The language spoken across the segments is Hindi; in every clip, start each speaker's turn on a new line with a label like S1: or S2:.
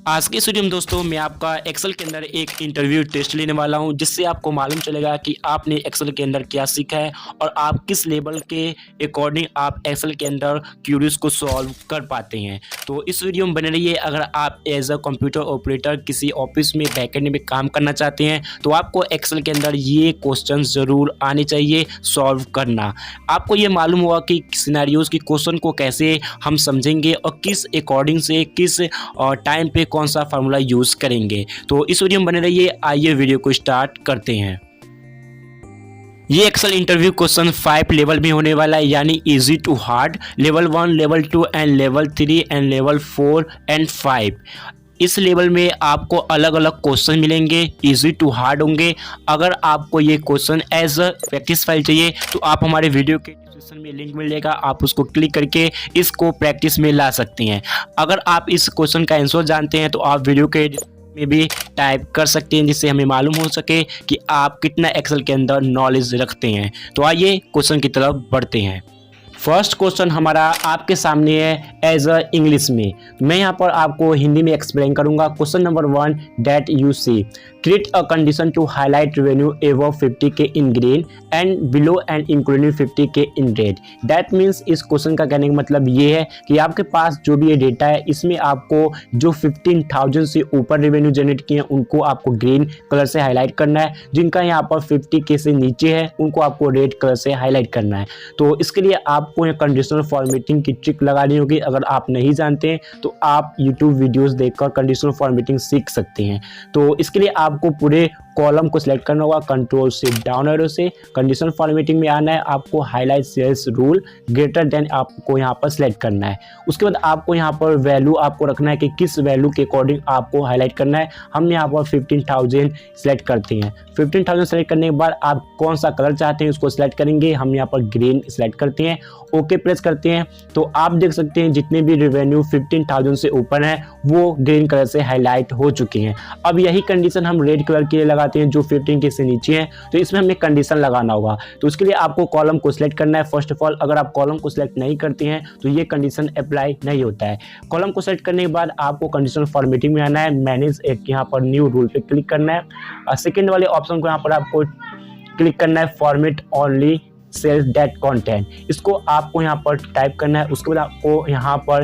S1: आज के इस वीडियो में दोस्तों मैं आपका एक्सेल के अंदर एक इंटरव्यू टेस्ट लेने वाला हूं, जिससे आपको मालूम चलेगा कि आपने एक्सेल के अंदर क्या सीखा है और आप किस लेवल के अकॉर्डिंग आप एक्सेल के अंदर क्यूरीज को सॉल्व कर पाते हैं। तो इस वीडियो में बने रहिए। अगर आप एज अ कंप्यूटर ऑपरेटर किसी ऑफिस में बैकएंड में काम करना चाहते हैं तो आपको एक्सेल के अंदर ये क्वेश्चन ज़रूर आने चाहिए सॉल्व करना। आपको ये मालूम होगा कि सिनेरियोज की क्वेश्चन को कैसे हम समझेंगे और किस अकॉर्डिंग से किस टाइम पे कौन सा फार्मूला यूज़ करेंगे। तो इस वीडियो में बने रहिए। आइए वीडियो को स्टार्ट करते हैं। ये एक्सेल इंटरव्यू क्वेश्चन 5 लेवल में होने वाला है, यानी easy to hard, level 1, level 2 and level 3 and level 4 and 5। इस लेवल में आपको अलग अलग क्वेश्चन मिलेंगे, इजी टू हार्ड होंगे। अगर आपको ये question as a practice file चाहिए तो आप हमारे वीडियो के डिस्क्रिप्शन में लिंक मिलेगा, आप उसको क्लिक करके इसको प्रैक्टिस में ला सकते हैं। अगर आप इस क्वेश्चन का आंसर जानते हैं तो आप वीडियो के में भी टाइप कर सकते हैं, जिससे हमें मालूम हो सके कि आप कितना एक्सेल के अंदर नॉलेज रखते हैं। तो आइए क्वेश्चन की तरफ बढ़ते हैं। फर्स्ट क्वेश्चन हमारा आपके सामने है एज अ इंग्लिश में। मैं यहाँ पर आपको हिंदी में एक्सप्लेन करूँगा। Question number 1, that you see create a condition to highlight revenue above 50K in green and below and including 50K in red. That means इस क्वेश्चन का कहने का मतलब ये है कि आपके पास जो भी ये डेटा है इसमें आपको जो 15,000 से ऊपर रेवेन्यू जनरेट किए हैं उनको आपको ग्रीन कलर से हाईलाइट करना है, जिनका यहाँ पर 50K से नीचे है उनको आपको रेड कलर से हाईलाइट करना है। तो इसके लिए आपको यहाँ कंडीशनल फॉर्मेटिंग की ट्रिक लगानी होगी। अगर आप नहीं जानते हैं तो आप यूट्यूब वीडियोस देखकर कंडीशनल फॉर्मेटिंग सीख सकते हैं। तो इसके लिए आपको पूरे कॉलम को सिलेक्ट करना होगा, कंट्रोल से डाउन एरो से कंडीशनल फॉर्मेटिंग में आना है। आपको highlight cells rule greater than आपको यहाँ पर सिलेक्ट करना है। उसके बाद आपको यहाँ पर वैल्यू आपको रखना है कि किस वैल्यू के अकॉर्डिंग आपको हाईलाइट करना है। हम यहाँ पर 15,000 सिलेक्ट करते हैं। 15,000 सेलेक्ट करने के बाद आप कौन सा कलर चाहते हैं उसको सिलेक्ट करेंगे। हम यहाँ पर ग्रीन सिलेक्ट करते हैं, ओके प्रेस करते हैं। तो आप देख सकते हैं जितने भी रेवेन्यू 15,000 से ऊपर है वो ग्रीन कलर से हाईलाइट हो चुके हैं। अब यही कंडीशन हम रेड कलर के लिए लगाते हैं जो 15K से नीचे है, तो इसमें हमें कंडीशन लगाना होगा। तो उसके लिए आपको कॉलम को सिलेक्ट करना है। फर्स्ट ऑफ ऑल अगर आप कॉलम को सिलेक्ट नहीं करते हैं तो ये कंडीशन अप्लाई नहीं होता है। कॉलम को सेलेक्ट करने के बाद आपको कंडीशनल फॉर्मेटिंग में आना है, मैनेज एक यहाँ पर न्यू रूल पे क्लिक करना है। सेकेंड वाले ऑप्शन को यहाँ पर आपको क्लिक करना है, format only cells that content, इसको आपको यहाँ पर टाइप करना है। उसके बाद आपको यहाँ पर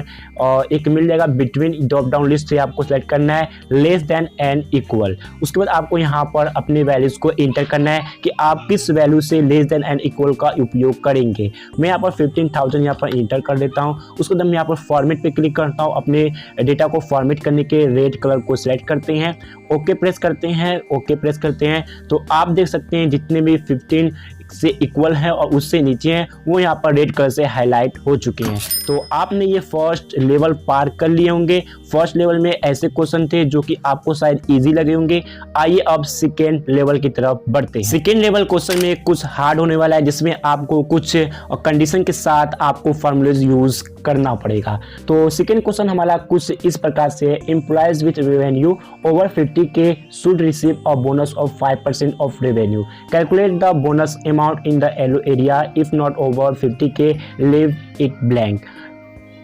S1: एक मिल जाएगा बिटवीन ड्रॉप डाउन लिस्ट से आपको सेलेक्ट करना है लेस देन एंड इक्वल। उसके बाद आपको यहाँ पर अपने वैल्यूज को इंटर करना है कि आप किस वैल्यू से लेस देन एंड इक्वल का उपयोग करेंगे। मैं यहाँ पर 15,000 यहाँ पर इंटर कर देता हूँ। उसके बाद मैं यहाँ पर फॉर्मेट पे क्लिक करता हूँ। अपने डेटा को फॉर्मेट करने के रेड कलर को सिलेक्ट करते हैं, ओके प्रेस करते हैं, ओके प्रेस करते हैं। तो आप देख सकते हैं जितने भी 15 से इक्वल है और उससे नीचे हैं वो यहाँ पर रेड कलर से हाईलाइट हो चुके हैं। तो आपने ये फर्स्ट लेवल पार कर लिए होंगे। फर्स्ट लेवल में ऐसे क्वेश्चन थे जो कि आपको शायद इजी लगे होंगे। आइए अब सेकेंड लेवल की तरफ बढ़ते हैं। सेकेंड लेवल क्वेश्चन में कुछ हार्ड होने वाला है, जिसमें आपको कुछ कंडीशन के साथ आपको फॉर्मूलेज यूज करना पड़ेगा। तो सेकेंड क्वेश्चन हमारा कुछ इस प्रकार से, employees with revenue over 50K should receive a bonus of 5% of revenue, calculate the bonus amount in the yellow area, if not over 50K leave it blank।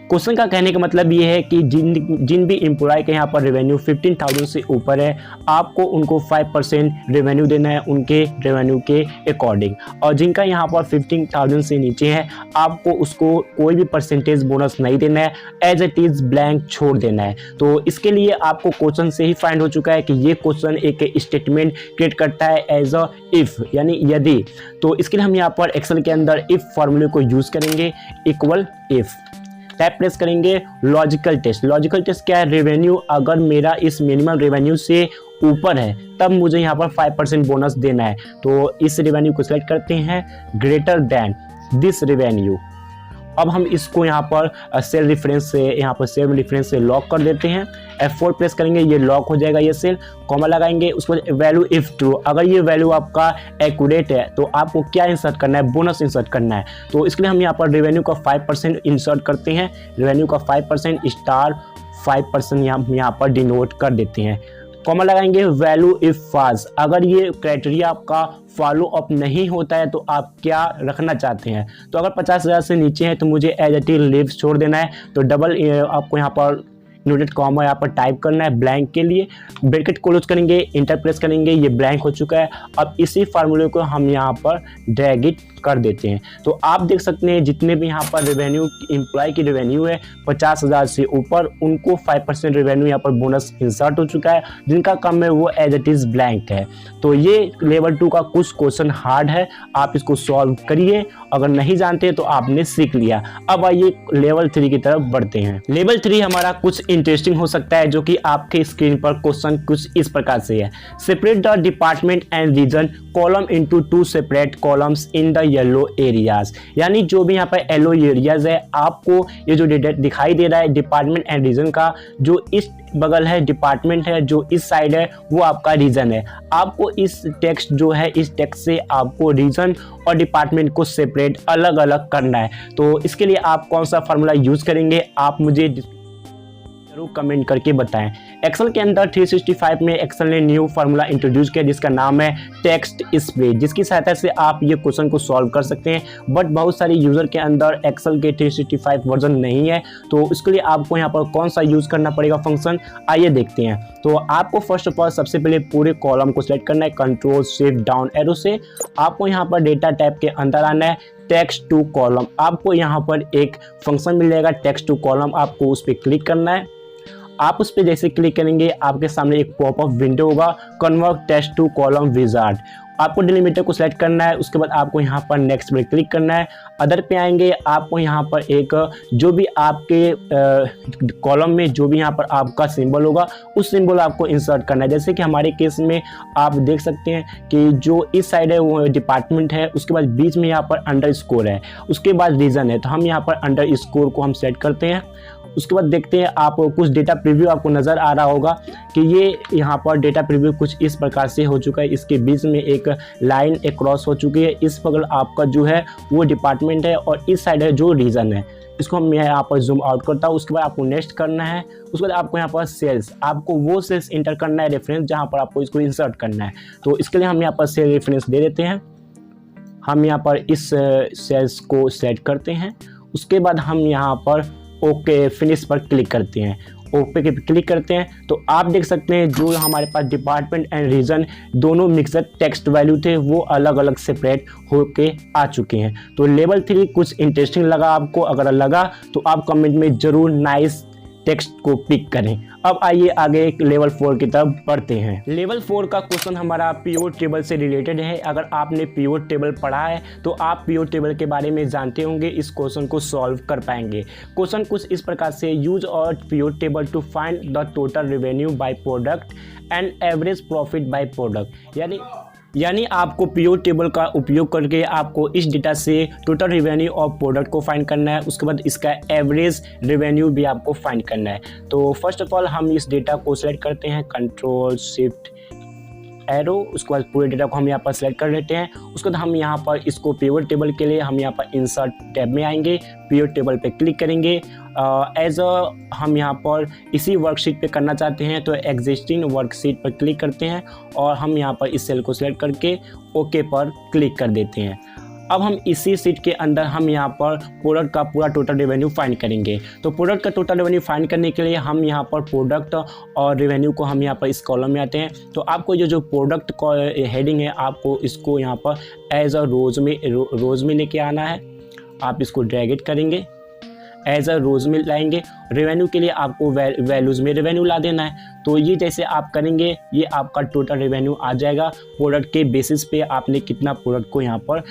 S1: Question का कहने का मतलब ये है कि जिन भी एम्प्लॉय के यहाँ पर रेवेन्यू 15,000 से ऊपर है आपको उनको 5% रेवेन्यू देना है उनके रेवेन्यू के अकॉर्डिंग, और जिनका यहाँ पर 15,000 से नीचे है आपको उसको कोई भी परसेंटेज बोनस नहीं देना है, एज इट इज़ ब्लैंक छोड़ देना है। तो इसके लिए आपको क्वेश्चन से ही फाइंड हो चुका है कि ये क्वेश्चन एक स्टेटमेंट क्रिएट करता है एज अ इफ़, यानी यदि। तो इसके लिए हम यहाँ पर एक्सेल के अंदर इफ़ फॉर्मूले को यूज़ करेंगे, इक्वल इफ़ टैप प्रेस करेंगे। लॉजिकल टेस्ट, लॉजिकल टेस्ट क्या है, रेवेन्यू अगर मेरा इस मिनिमम रेवेन्यू से ऊपर है तब मुझे यहाँ पर 5% बोनस देना है। तो इस रेवेन्यू को सिलेक्ट करते हैं, ग्रेटर देन दिस रेवेन्यू। अब हम इसको यहाँ पर सेल रेफरेंस से, यहाँ पर सेल रेफरेंस से लॉक कर देते हैं। F4 प्रेस करेंगे, ये लॉक हो जाएगा ये सेल। कॉमा लगाएंगे, उसको वैल्यू इफ ट्रू, अगर ये वैल्यू आपका एक्यूरेट है तो आपको क्या इंसर्ट करना है, बोनस इंसर्ट करना है। तो इसके लिए हम यहाँ पर रेवेन्यू का 5% इंसर्ट करते हैं। रेवेन्यू का 5% स्टार 5% यहाँ पर डिनोट कर देते हैं। कॉमा लगाएंगे, वैल्यू इफ फाल्स, अगर ये क्राइटेरिया आपका फॉलो अप नहीं होता है तो आप क्या रखना चाहते हैं। तो अगर 50,000 से नीचे है तो मुझे एज इट इज लीव छोड़ देना है। तो डबल आपको यहाँ पर इन्वर्टेड कॉमा यहाँ पर टाइप करना है ब्लैंक के लिए, ब्रैकेट क्लोज करेंगे, इंटर प्रेस करेंगे, ये ब्लैंक हो चुका है। अब इसी फार्मूले को हम यहाँ पर ड्रैग इट कर देते हैं। तो आप देख सकते हैं जितने भी यहाँ पर रेवेन्यू एम्प्लॉय की रेवेन्यू है 50,000 से ऊपर, उनको 5% रेवेन्यू यहाँ पर बोनस इंसर्ट हो चुका है। जिनका कम है वो एज इट इज ब्लैंक है। तो ये लेवल 2 का कुछ क्वेश्चन हार्ड है, आप इसको सॉल्व करिए। अगर नहीं जानते तो आपने सीख लिया। अब आइए लेवल 3 की तरफ बढ़ते हैं। लेवल 3 हमारा कुछ इंटरेस्टिंग हो सकता है, जो कि आपके स्क्रीन पर क्वेश्चन कुछ इस प्रकार से है। Separate the department and region column into 2 separate columns in the yellow areas. यानी जो भी यहाँ पर येलो एरियाज है, आपको ये जो दिखाई दे रहा है डिपार्टमेंट एंड रीजन का, जो इस बगल है डिपार्टमेंट है, जो इस साइड है वो आपका रीजन है। आपको इस टेक्स्ट जो है, इस टेक्स्ट से आपको रीजन और डिपार्टमेंट को सेपरेट अलग अलग करना है। तो इसके लिए आप कौन सा फार्मूला यूज करेंगे आप मुझे जरूर कमेंट करके बताएं। एक्सेल के अंदर 365 में एक्सेल ने न्यू फार्मूला इंट्रोड्यूस किया जिसका नाम है टेक्स्ट स्प्रेड, जिसकी सहायता से आप ये क्वेश्चन को सॉल्व कर सकते हैं। बट बहुत सारे यूजर के अंदर एक्सेल के 365 वर्जन नहीं है, तो इसके लिए आपको यहाँ पर कौन सा यूज करना पड़ेगा फंक्शन, आइए देखते हैं। तो आपको फर्स्ट ऑफ ऑल सबसे पहले पूरे कॉलम को सिलेक्ट करना है, कंट्रोल शिफ्ट डाउन एरो से। आपको यहाँ पर डेटा टाइप के अंदर आना है, टेक्स्ट टू कॉलम। आपको यहाँ पर एक फंक्शन मिल जाएगा टेक्स्ट टू कॉलम, आपको उस पर क्लिक करना है। आप उस पर जैसे क्लिक करेंगे आपके सामने एक पॉपअप विंडो होगा, convert text to column wizard. आपको डिलीमीटर को सिलेक्ट करना है, उसके बाद आपको यहाँ पर नेक्स्ट पे क्लिक करना है। अदर पे आएंगे, आपको यहाँ पर एक जो भी आपके कॉलम में जो भी यहाँ पर आपका सिंबल होगा उस सिंबल आपको इंसर्ट करना है। जैसे कि हमारे केस में आप देख सकते हैं कि जो इस साइड है वो डिपार्टमेंट है, उसके बाद बीच में यहाँ पर अंडर स्कोर है, उसके बाद रीजन है। तो हम यहाँ पर अंडर स्कोर को हम सेट करते हैं। उसके बाद देखते हैं आप कुछ डेटा प्रीव्यू आपको नज़र आ रहा होगा कि ये यहाँ पर डेटा प्रीव्यू कुछ इस प्रकार से हो चुका है। इसके बीच में एक लाइन एक क्रॉस हो चुकी है। इस बगल आपका जो है वो डिपार्टमेंट है और इस साइड है जो रीजन है। इसको मैं यहाँ पर जूम आउट करता हूँ। उसके बाद आपको नेक्स्ट करना है। उसके बाद आपको यहाँ पर सेल्स, आपको वो सेल्स इंटर करना है रेफरेंस जहाँ पर आपको इसको इंसर्ट करना है। तो इसके लिए हम यहाँ पर सेल रेफरेंस दे देते हैं। हम यहाँ पर इस सेल्स को सेट करते हैं। उसके बाद हम यहाँ पर ओके फिनिश पर क्लिक करते हैं। ओके पे क्लिक करते हैं तो आप देख सकते हैं जो हमारे पास डिपार्टमेंट एंड रीजन दोनों मिक्सर टेक्स्ट वैल्यू थे वो अलग अलग सेपरेट होके आ चुके हैं। तो लेवल 3 कुछ इंटरेस्टिंग लगा आपको, अगर लगा तो आप कमेंट में जरूर नाइस टेक्स्ट को पिक करें। अब आइए आगे लेवल 4 की तरफ बढ़ते हैं। लेवल 4 का क्वेश्चन हमारा पिवोट टेबल से रिलेटेड है। अगर आपने पिवोट टेबल पढ़ा है तो आप पिवोट टेबल के बारे में जानते होंगे, इस क्वेश्चन को सॉल्व कर पाएंगे। क्वेश्चन कुछ इस प्रकार से, यूज और pivot table to find the total revenue by product and average profit by product. यानी आपको पिवोट टेबल का उपयोग करके आपको इस डेटा से टोटल रेवेन्यू और प्रोडक्ट को फाइंड करना है। उसके बाद इसका एवरेज रेवेन्यू भी आपको फाइंड करना है। तो फर्स्ट ऑफ ऑल हम इस डेटा को सिलेक्ट करते हैं, कंट्रोल शिफ्ट एरो। उसके बाद पूरे डेटा को हम यहाँ पर सिलेक्ट कर लेते हैं। उसके बाद हम यहाँ पर इसको पिवोट टेबल के लिए हम यहाँ पर इंसर्ट टैब में आएंगे, पिवोट टेबल पे क्लिक करेंगे। हम यहाँ पर इसी वर्कशीट पे करना चाहते हैं तो एग्जिस्टिंग वर्कशीट पर क्लिक करते हैं और हम यहाँ पर इस सेल को सिलेक्ट करके ओके पर क्लिक कर देते हैं। अब हम इसी सीट के अंदर हम यहाँ पर प्रोडक्ट का पूरा टोटल रेवेन्यू फाइंड करेंगे। तो प्रोडक्ट का टोटल रेवेन्यू फाइंड करने के लिए हम यहाँ पर प्रोडक्ट और रेवेन्यू को हम यहाँ पर इस कॉलम में आते हैं। तो आपको जो प्रोडक्ट का हेडिंग है आपको इसको यहाँ पर एज अ रोज में लेके आना है। आप इसको ड्रैग इट करेंगे, एज अ रोज में लाएंगे। रेवेन्यू के लिए आपको वैल्यूज़ में रेवेन्यू ला देना है। तो ये जैसे आप करेंगे ये आपका टोटल रेवेन्यू आ जाएगा। प्रोडक्ट के बेसिस पे आपने कितना प्रोडक्ट को यहाँ पर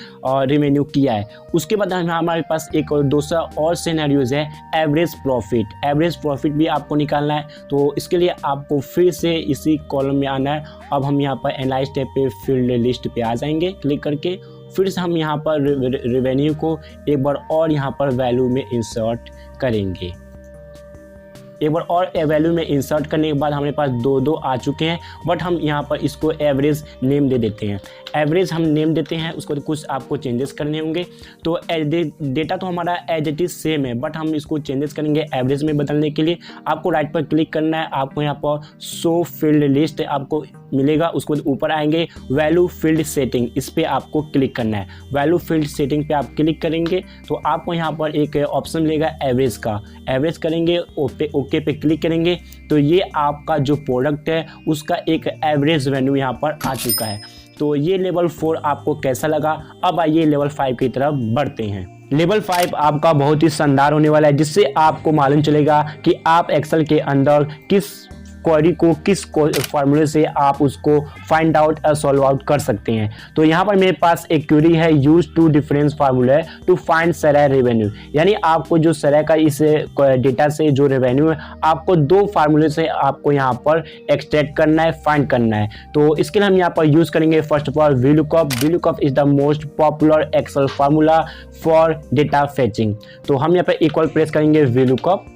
S1: रेवेन्यू किया है। उसके बाद हमारे पास एक दूसरा और सिनेरियोज है, एवरेज प्रॉफिट। एवरेज प्रॉफिट भी आपको निकालना है। तो इसके लिए आपको फिर से इसी कॉलम में आना है। अब हम यहाँ पर एनालाइज टैब पे फील्ड लिस्ट पे आ जाएंगे क्लिक करके। फिर से हम यहाँ पर रेवेन्यू को एक बार और यहाँ पर वैल्यू में इंसर्ट करेंगे। एक बार और वैल्यू में इंसर्ट करने के बाद हमारे पास दो आ चुके हैं, बट हम यहाँ पर इसको एवरेज नेम दे देते हैं। एवरेज हम नेम देते हैं, उसको कुछ आपको चेंजेस करने होंगे। तो डेटा तो हमारा एज इट इज सेम है, बट हम इसको चेंजेस करेंगे एवरेज में बदलने के लिए। आपको राइट पर क्लिक करना है, आपको यहाँ पर शो फील्ड लिस्ट आपको मिलेगा। उसके बाद ऊपर आएंगे वैल्यू फील्ड सेटिंग, इस पर आपको क्लिक करना है। वैल्यू फील्ड सेटिंग पे आप क्लिक करेंगे तो आपको यहाँ पर एक ऑप्शन मिलेगा एवरेज का। एवरेज करेंगे, ओके पे क्लिक करेंगे तो ये आपका जो प्रोडक्ट है उसका एक एवरेज वैल्यू यहाँ पर आ चुका है। तो ये लेवल 4 आपको कैसा लगा? अब आइए लेवल 5 की तरफ बढ़ते हैं। लेवल 5 आपका बहुत ही शानदार होने वाला है, जिससे आपको मालूम चलेगा कि आप एक्सेल के अंदर किस क्वेरी को किस फार्मूले से आप उसको फाइंड आउट या सॉल्व आउट कर सकते हैं। तो यहाँ पर मेरे पास एक क्वेरी है, use to difference formula to find सराय रेवेन्यू, यानी आपको जो सराय का इस डेटा से जो रेवेन्यू है आपको 2 फार्मूले से आपको यहाँ पर एक्सट्रैक्ट करना है, फाइंड करना है। तो इसके लिए हम यहाँ पर यूज करेंगे first of all VLOOKUP। VLOOKUP is the most popular Excel formula for data fetching. तो हम यहाँ पर इक्वल प्रेस करेंगे VLOOKUP,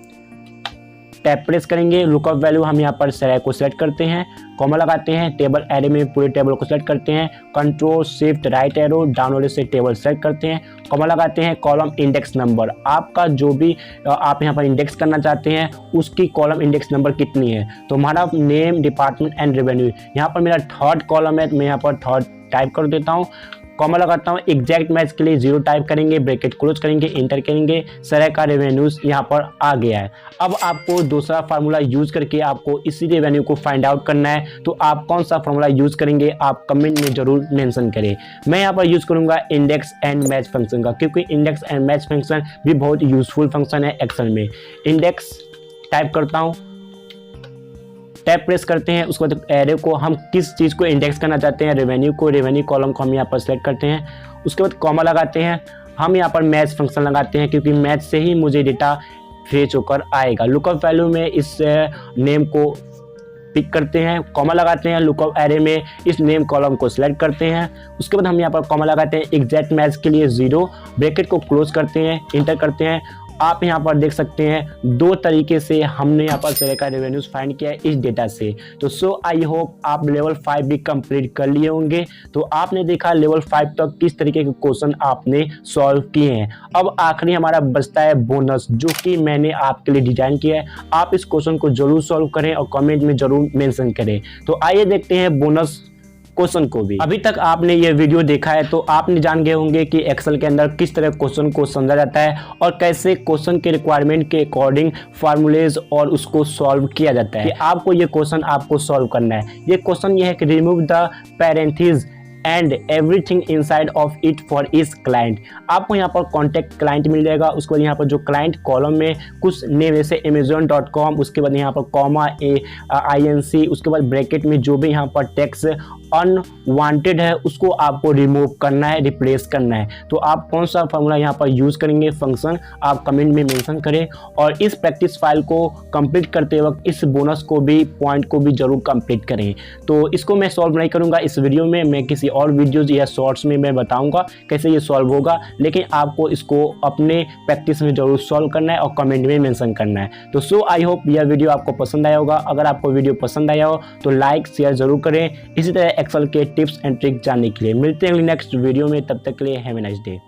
S1: टैब प्रेस करेंगे, लुकअप वैल्यू हम यहाँ पर सराय को सिलेक्ट करते हैं, कॉमा लगाते हैं, टेबल एरे में पूरे टेबल को सिलेक्ट करते हैं, control shift right arrow down arrow से टेबल सेलेक्ट करते हैं, कॉमा लगाते हैं, कॉलम इंडेक्स नंबर, आपका जो भी आप यहाँ पर इंडेक्स करना चाहते हैं उसकी कॉलम इंडेक्स नंबर कितनी है। तो हमारा नेम, डिपार्टमेंट एंड रेवेन्यू, यहाँ पर मेरा 3rd कॉलम है तो मैं यहाँ पर 3rd टाइप कर देता हूँ, कॉमा लगाता हूँ, एग्जैक्ट मैच के लिए 0 टाइप करेंगे, ब्रैकेट क्लोज करेंगे, इंटर करेंगे, सराय का रेवेन्यूज यहाँ पर आ गया है। अब आपको दूसरा फार्मूला यूज करके आपको इसी रेवेन्यू को फाइंड आउट करना है। तो आप कौन सा फार्मूला यूज करेंगे आप कमेंट में जरूर मेंशन करें। मैं यहाँ पर यूज करूंगा इंडेक्स एंड मैच फंक्शन का, क्योंकि इंडेक्स एंड मैच फंक्शन भी बहुत यूजफुल फंक्शन है एक्सेल में। इंडेक्स टाइप करता हूँ, टैब प्रेस करते हैं, उसके बाद एरे को हम किस चीज़ को इंडेक्स करना चाहते हैं, रेवेन्यू को, रेवेन्यू कॉलम को हम यहाँ पर सेलेक्ट करते हैं। उसके बाद कॉमा लगाते हैं, हम यहाँ पर मैच फंक्शन लगाते हैं क्योंकि मैच से ही मुझे डेटा फेच होकर आएगा। लुकअप वैल्यू में इस नेम को पिक करते हैं, कॉमा लगाते हैं, लुकअप एरे में इस नेम कॉलम को सिलेक्ट करते हैं। उसके बाद हम यहाँ पर कॉमा लगाते हैं, एग्जैक्ट मैच के लिए 0, ब्रैकेट को क्लोज करते हैं, इंटर करते हैं। आप यहाँ पर देख सकते हैं 2 तरीके से हमने यहाँ पर सराय का रेवेन्यूज फाइंड किया है इस डेटा से। तो सो आई होप आप लेवल 5 भी कंप्लीट कर लिए होंगे। तो आपने देखा लेवल 5 तक किस तरीके के क्वेश्चन आपने सॉल्व किए हैं। अब आखिरी हमारा बचता है बोनस, जो कि मैंने आपके लिए डिजाइन किया है। आप इस क्वेश्चन को जरूर सॉल्व करें और कमेंट में जरूर मेंशन करें। तो आइए देखते हैं बोनस क्वेश्चन को भी। अभी तक आपने ये वीडियो देखा है तो आपने जान गए होंगे कि एक्सेल के अंदर किस तरह क्वेश्चन को समझा जाता है और कैसे क्वेश्चन के रिक्वायरमेंट के अकॉर्डिंग फार्मूलेज और उसको सॉल्व किया जाता है। कि आपको ये क्वेश्चन आपको सॉल्व करना है। ये क्वेश्चन ये है कि remove the parenthesis and everything inside of it for इस क्लाइंट। आपको यहाँ पर कॉन्टैक्ट क्लाइंट मिल जाएगा। उसके बाद यहाँ पर जो क्लाइंट कॉलम में कुछ नेम जैसे amazon.com, उसके बाद यहाँ पर कॉमा INC, उसके बाद ब्रैकेट में जो भी यहाँ पर टेक्स्ट अनवांटेड है उसको आपको रिमूव करना है, रिप्लेस करना है। तो आप कौन सा फॉर्मूला यहाँ पर यूज करेंगे फंक्शन आप कमेंट में मेंशन करें। और इस प्रैक्टिस फाइल को कंप्लीट करते वक्त इस बोनस को भी पॉइंट को भी जरूर कंप्लीट करें। तो इसको मैं सॉल्व नहीं करूँगा इस वीडियो में, मैं किसी और वीडियोज या शॉर्ट्स में मैं बताऊँगा कैसे ये सॉल्व होगा, लेकिन आपको इसको अपने प्रैक्टिस में जरूर सॉल्व करना है और कमेंट में मेंशन करना है। तो सो आई होप यह वीडियो आपको पसंद आया होगा। अगर आपको वीडियो पसंद आया हो तो लाइक शेयर जरूर करें। इसी तरह एक्सेल के टिप्स एंड ट्रिक्स जानने के लिए मिलते हैं नेक्स्ट वीडियो में। तब तक के लिए हैव ए नाइस डे।